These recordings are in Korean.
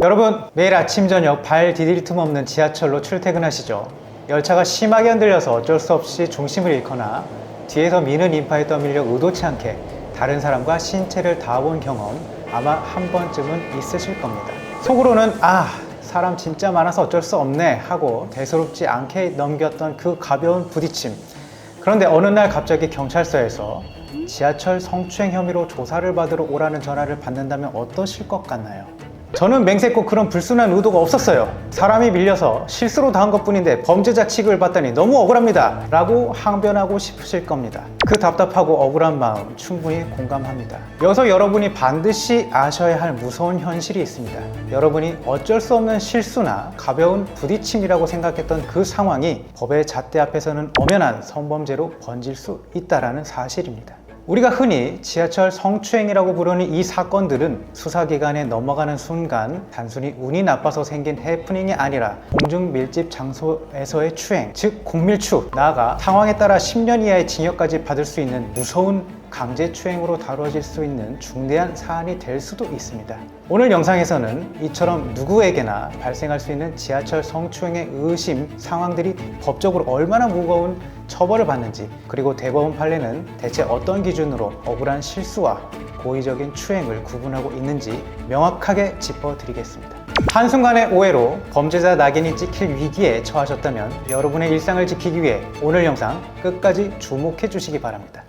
여러분, 매일 아침 저녁 발 디딜 틈 없는 지하철로 출퇴근하시죠? 열차가 심하게 흔들려서 어쩔 수 없이 중심을 잃거나 뒤에서 미는 인파에 떠밀려 의도치 않게 다른 사람과 신체를 닿아본 경험 아마 한 번쯤은 있으실 겁니다. 속으로는 사람 진짜 많아서 어쩔 수 없네 하고 대수롭지 않게 넘겼던 그 가벼운 부딪힘. 그런데 어느 날 갑자기 경찰서에서 지하철 성추행 혐의로 조사를 받으러 오라는 전화를 받는다면 어떠실 것 같나요? 저는 맹세코 그런 불순한 의도가 없었어요. 사람이 밀려서 실수로 당한 것뿐인데 범죄자 취급을 받다니 너무 억울합니다 라고 항변하고 싶으실 겁니다. 그 답답하고 억울한 마음 충분히 공감합니다. 여기서 여러분이 반드시 아셔야 할 무서운 현실이 있습니다. 여러분이 어쩔 수 없는 실수나 가벼운 부딪힘이라고 생각했던 그 상황이 법의 잣대 앞에서는 엄연한 성범죄로 번질 수 있다는 사실입니다. 우리가 흔히 지하철 성추행이라고 부르는 이 사건들은 수사기관에 넘어가는 순간 단순히 운이 나빠서 생긴 해프닝이 아니라 공중 밀집 장소에서의 추행, 즉 공밀추, 나아가 상황에 따라 10년 이하의 징역까지 받을 수 있는 무서운 강제추행으로 다뤄질 수 있는 중대한 사안이 될 수도 있습니다. 오늘 영상에서는 이처럼 누구에게나 발생할 수 있는 지하철 성추행의 의심 상황들이 법적으로 얼마나 무거운 처벌을 받는지, 그리고 대법원 판례는 대체 어떤 기준으로 억울한 실수와 고의적인 추행을 구분하고 있는지 명확하게 짚어드리겠습니다. 한순간의 오해로 범죄자 낙인이 찍힐 위기에 처하셨다면 여러분의 일상을 지키기 위해 오늘 영상 끝까지 주목해 주시기 바랍니다.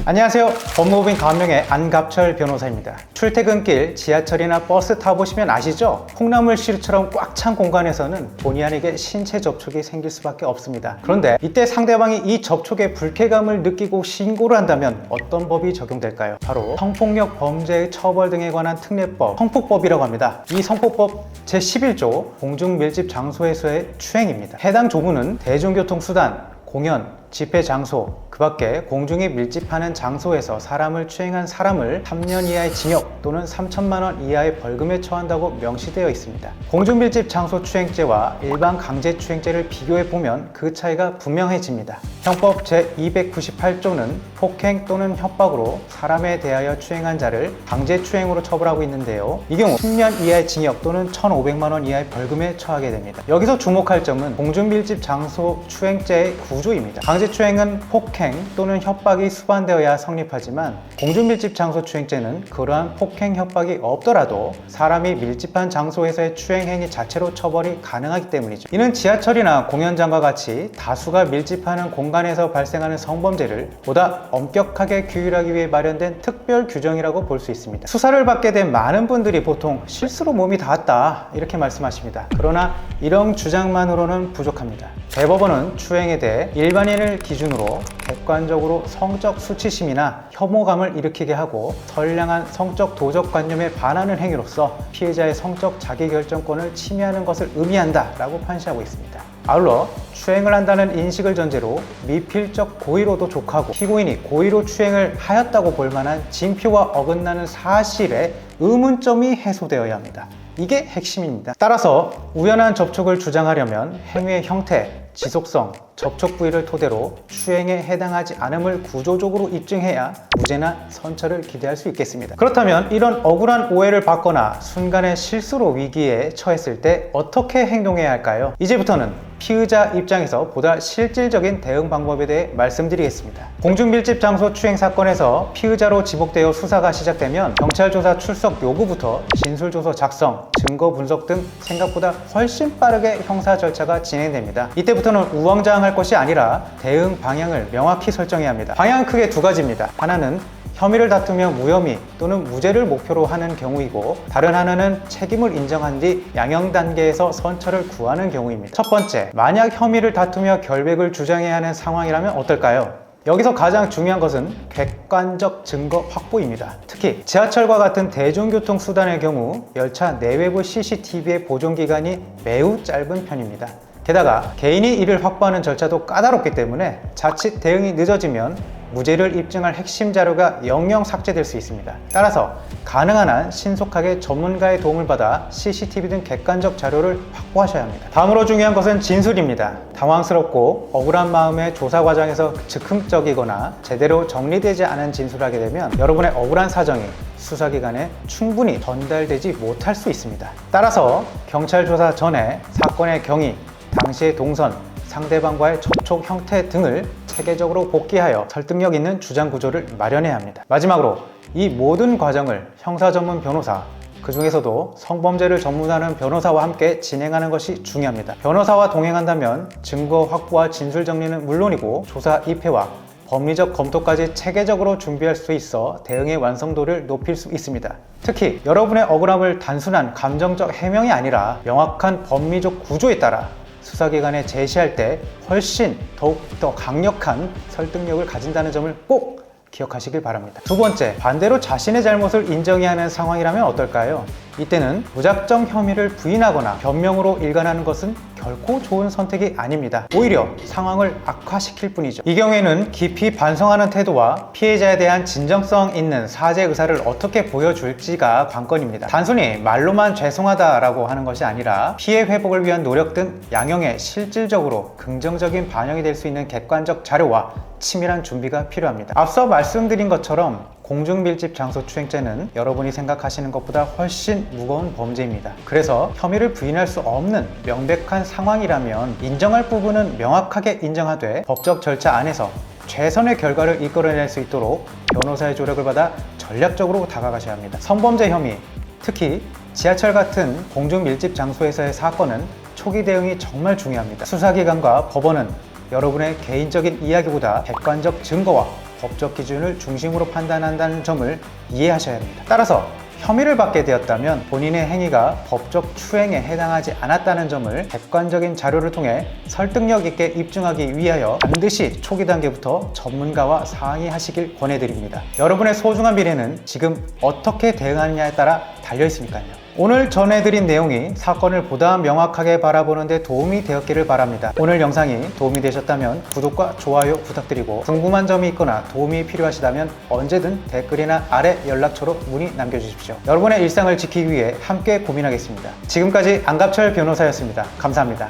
안녕하세요. 법무법인 가은명의 안갑철 변호사입니다. 출퇴근길 지하철이나 버스 타보시면 아시죠? 콩나물 시루처럼 꽉 찬 공간에서는 본의 아니게 신체 접촉이 생길 수밖에 없습니다. 그런데 이때 상대방이 이 접촉에 불쾌감을 느끼고 신고를 한다면 어떤 법이 적용될까요? 바로 성폭력 범죄의 처벌 등에 관한 특례법, 성폭법이라고 합니다. 이 성폭법 제11조 공중밀집 장소에서의 추행입니다. 해당 조문은 대중교통수단, 공연, 집회 장소, 그 밖에 공중에 밀집하는 장소에서 사람을 추행한 사람을 3년 이하의 징역 또는 3천만 원 이하의 벌금에 처한다고 명시되어 있습니다. 공중밀집 장소 추행죄와 일반 강제추행죄를 비교해보면 그 차이가 분명해집니다. 형법 제298조는 폭행 또는 협박으로 사람에 대하여 추행한 자를 강제추행으로 처벌하고 있는데요. 이 경우 10년 이하의 징역 또는 1,500만 원 이하의 벌금에 처하게 됩니다. 여기서 주목할 점은 공중밀집 장소 추행죄의 구조입니다. 강제추행은 폭행 또는 협박이 수반되어야 성립하지만 공중밀집 장소 추행죄는 그러한 폭행, 협박이 없더라도 사람이 밀집한 장소에서의 추행 행위 자체로 처벌이 가능하기 때문이죠. 이는 지하철이나 공연장과 같이 다수가 밀집하는 공간에서 발생하는 성범죄를 보다 엄격하게 규율하기 위해 마련된 특별 규정이라고 볼 수 있습니다. 수사를 받게 된 많은 분들이 보통 실수로 몸이 닿았다 이렇게 말씀하십니다. 그러나 이런 주장만으로는 부족합니다. 대법원은 추행에 대해 일반인을 기준으로 객관적으로 성적 수치심이나 혐오감을 일으키게 하고 선량한 성적 도덕관념에 반하는 행위로서 피해자의 성적 자기결정권을 침해하는 것을 의미한다 라고 판시하고 있습니다. 아울러 추행을 한다는 인식을 전제로 미필적 고의로도 족하고 피고인이 고의로 추행을 하였다고 볼 만한 징표와 어긋나는 사실에 의문점이 해소되어야 합니다. 이게 핵심입니다. 따라서 우연한 접촉을 주장하려면 행위의 형태, 지속성, 접촉 부위를 토대로 추행에 해당하지 않음을 구조적으로 입증해야 무죄나 선처를 기대할 수 있겠습니다. 그렇다면 이런 억울한 오해를 받거나 순간의 실수로 위기에 처했을 때 어떻게 행동해야 할까요? 이제부터는 피의자 입장에서 보다 실질적인 대응 방법에 대해 말씀드리겠습니다. 공중밀집 장소 추행 사건에서 피의자로 지목되어 수사가 시작되면 경찰 조사 출석 요구부터 진술조서 작성, 증거 분석 등 생각보다 훨씬 빠르게 형사 절차가 진행됩니다. 이때부터는 우왕좌왕할 것이 아니라 대응 방향을 명확히 설정해야 합니다. 방향은 크게 두 가지입니다. 하나는 혐의를 다투며 무혐의 또는 무죄를 목표로 하는 경우이고, 다른 하나는 책임을 인정한 뒤 양형 단계에서 선처를 구하는 경우입니다. 첫 번째, 만약 혐의를 다투며 결백을 주장해야 하는 상황이라면 어떨까요? 여기서 가장 중요한 것은 객관적 증거 확보입니다. 특히 지하철과 같은 대중교통 수단의 경우 열차 내외부 CCTV의 보존 기간이 매우 짧은 편입니다. 게다가 개인이 이를 확보하는 절차도 까다롭기 때문에 자칫 대응이 늦어지면 무죄를 입증할 핵심 자료가 영영 삭제될 수 있습니다. 따라서 가능한 한 신속하게 전문가의 도움을 받아 CCTV 등 객관적 자료를 확보하셔야 합니다. 다음으로 중요한 것은 진술입니다. 당황스럽고 억울한 마음에 조사 과정에서 즉흥적이거나 제대로 정리되지 않은 진술을 하게 되면 여러분의 억울한 사정이 수사기관에 충분히 전달되지 못할 수 있습니다. 따라서 경찰 조사 전에 사건의 경위, 당시의 동선, 상대방과의 접촉 형태 등을 체계적으로 복기하여 설득력 있는 주장 구조를 마련해야 합니다. 마지막으로 이 모든 과정을 형사 전문 변호사, 그 중에서도 성범죄를 전문하는 변호사와 함께 진행하는 것이 중요합니다. 변호사와 동행한다면 증거 확보와 진술 정리는 물론이고 조사 입회와 법리적 검토까지 체계적으로 준비할 수 있어 대응의 완성도를 높일 수 있습니다. 특히 여러분의 억울함을 단순한 감정적 해명이 아니라 명확한 법리적 구조에 따라 수사기관에 제시할 때 훨씬 더욱 강력한 설득력을 가진다는 점을 꼭 기억하시길 바랍니다. 두 번째, 반대로 자신의 잘못을 인정해야 하는 상황이라면 어떨까요? 이때는 무작정 혐의를 부인하거나 변명으로 일관하는 것은 결코 좋은 선택이 아닙니다. 오히려 상황을 악화시킬 뿐이죠. 이 경우에는 깊이 반성하는 태도와 피해자에 대한 진정성 있는 사죄 의사를 어떻게 보여줄지가 관건입니다. 단순히 말로만 죄송하다라고 하는 것이 아니라 피해 회복을 위한 노력 등 양형에 실질적으로 긍정적인 반영이 될 수 있는 객관적 자료와 치밀한 준비가 필요합니다. 앞서 말씀드린 것처럼 공중밀집 장소 추행죄는 여러분이 생각하시는 것보다 훨씬 무거운 범죄입니다. 그래서 혐의를 부인할 수 없는 명백한 상황이라면 인정할 부분은 명확하게 인정하되 법적 절차 안에서 최선의 결과를 이끌어낼 수 있도록 변호사의 조력을 받아 전략적으로 다가가셔야 합니다. 성범죄 혐의, 특히 지하철 같은 공중밀집 장소에서의 사건은 초기 대응이 정말 중요합니다. 수사기관과 법원은 여러분의 개인적인 이야기보다 객관적 증거와 법적 기준을 중심으로 판단한다는 점을 이해하셔야 합니다. 따라서 혐의를 받게 되었다면 본인의 행위가 법적 추행에 해당하지 않았다는 점을 객관적인 자료를 통해 설득력 있게 입증하기 위하여 반드시 초기 단계부터 전문가와 상의하시길 권해드립니다. 여러분의 소중한 미래는 지금 어떻게 대응하느냐에 따라 달려 있으니까요. 오늘 전해드린 내용이 사건을 보다 명확하게 바라보는 데 도움이 되었기를 바랍니다. 오늘 영상이 도움이 되셨다면 구독과 좋아요 부탁드리고 궁금한 점이 있거나 도움이 필요하시다면 언제든 댓글이나 아래 연락처로 문의 남겨주십시오. 여러분의 일상을 지키기 위해 함께 고민하겠습니다. 지금까지 안갑철 변호사였습니다. 감사합니다.